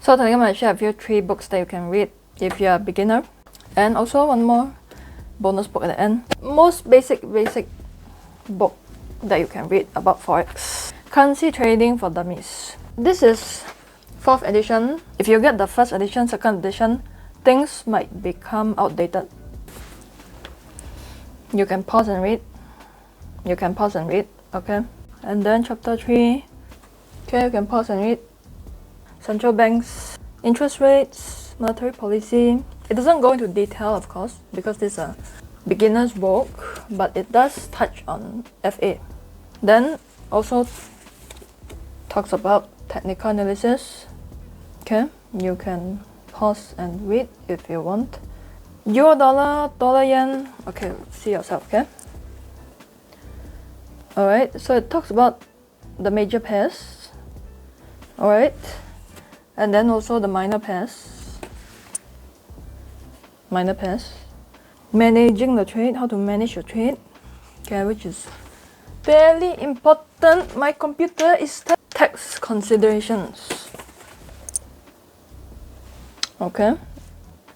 So today I'm going to share with you 3 books that you can read if you're a beginner, and also one more bonus book at the end. Most basic book that you can read about Forex. Currency Trading for Dummies. This is 4th edition. If you get the 1st edition, 2nd edition, things might become outdated. You can pause and read. Okay. And then chapter 3. Okay, you can pause and read. Central banks, interest rates, monetary policy. It doesn't go into detail, of course, because this is a beginner's book, but it does touch on FA. Then also talks about technical analysis. Okay, you can pause and read if you want. Euro dollar, dollar yen. Okay, see yourself, okay? Alright, so it talks about the major pairs. Alright. And then also the minor pairs. Managing the trade, how to manage your trade. Okay, which is fairly important. My computer is tax considerations. Okay.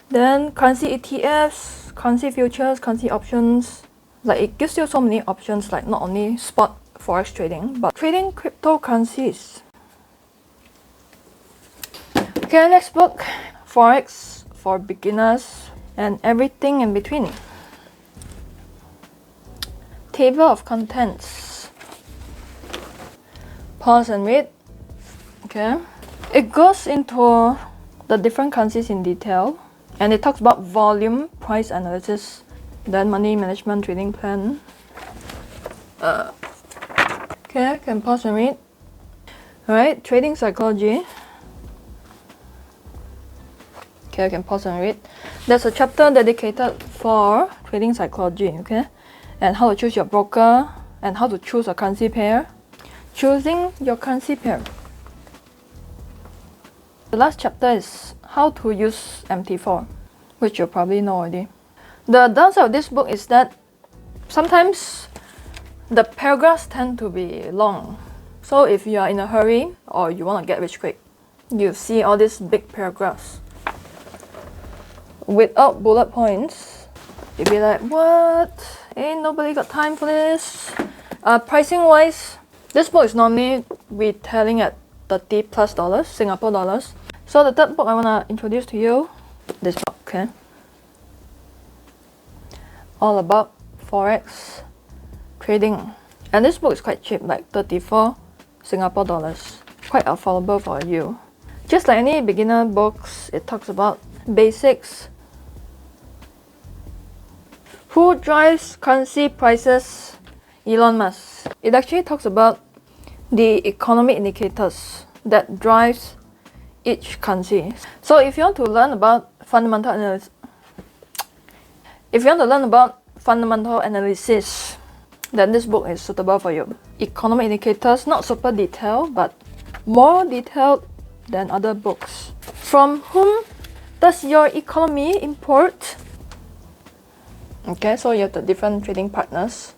Then currency ETFs, currency futures, currency options. Like it gives you so many options, like not only spot forex trading, but trading cryptocurrencies. Okay, next book, Forex for Beginners and Everything in Between. Table of Contents. Pause and read. Okay. It goes into the different currencies in detail, and it talks about volume, price analysis, then money management, trading plan. Okay, can pause and read. Alright, trading psychology. Okay, I can pause and read. There's a chapter dedicated for trading psychology, okay? And how to choose your broker, and how to choose a currency pair. Choosing your currency pair. The last chapter is how to use MT4, which you probably know already. The downside of this book is that sometimes the paragraphs tend to be long. So if you are in a hurry or you want to get rich quick, you see all these big paragraphs without bullet points. You'll be like, what? Ain't nobody got time for this. Pricing wise, this book is normally retailing at $30+ Singapore dollars. So the third book I want to introduce to you, this book, okay? All about Forex trading. And this book is quite cheap, like 34 Singapore dollars. Quite affordable for you. Just like any beginner books, it talks about basics. Who drives currency prices? Elon Musk. It actually talks about the economic indicators that drives each currency. So if you want to learn about fundamental analysis, then this book is suitable for you. Economic indicators, not super detailed, but more detailed than other books. From whom does your economy import? Okay, so you have the different trading partners.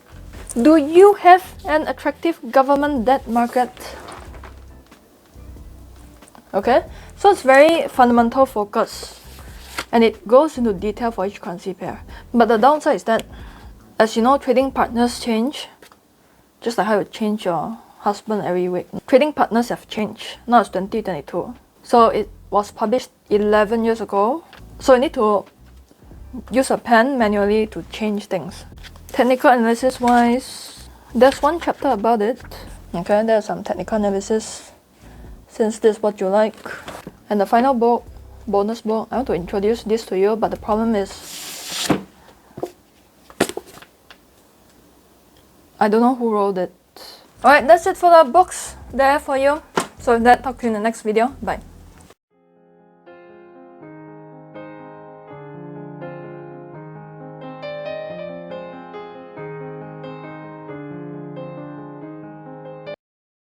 Do you have an attractive government debt market? Okay, so it's very fundamental focus, and it goes into detail for each currency pair. But the downside is that, as you know, trading partners change, just like how you change your husband every week. Trading partners have changed. Now it's 2022. So it was published 11 years ago. So you need to use a pen manually to change things. Technical analysis wise, there's one chapter about it. Okay, there's some technical analysis, since this is what you like. And the final book, bonus book, I want to introduce this to you, but the problem is I don't know who wrote it. Alright, that's it for the books there for you. So with that, talk to you in the next video. Bye.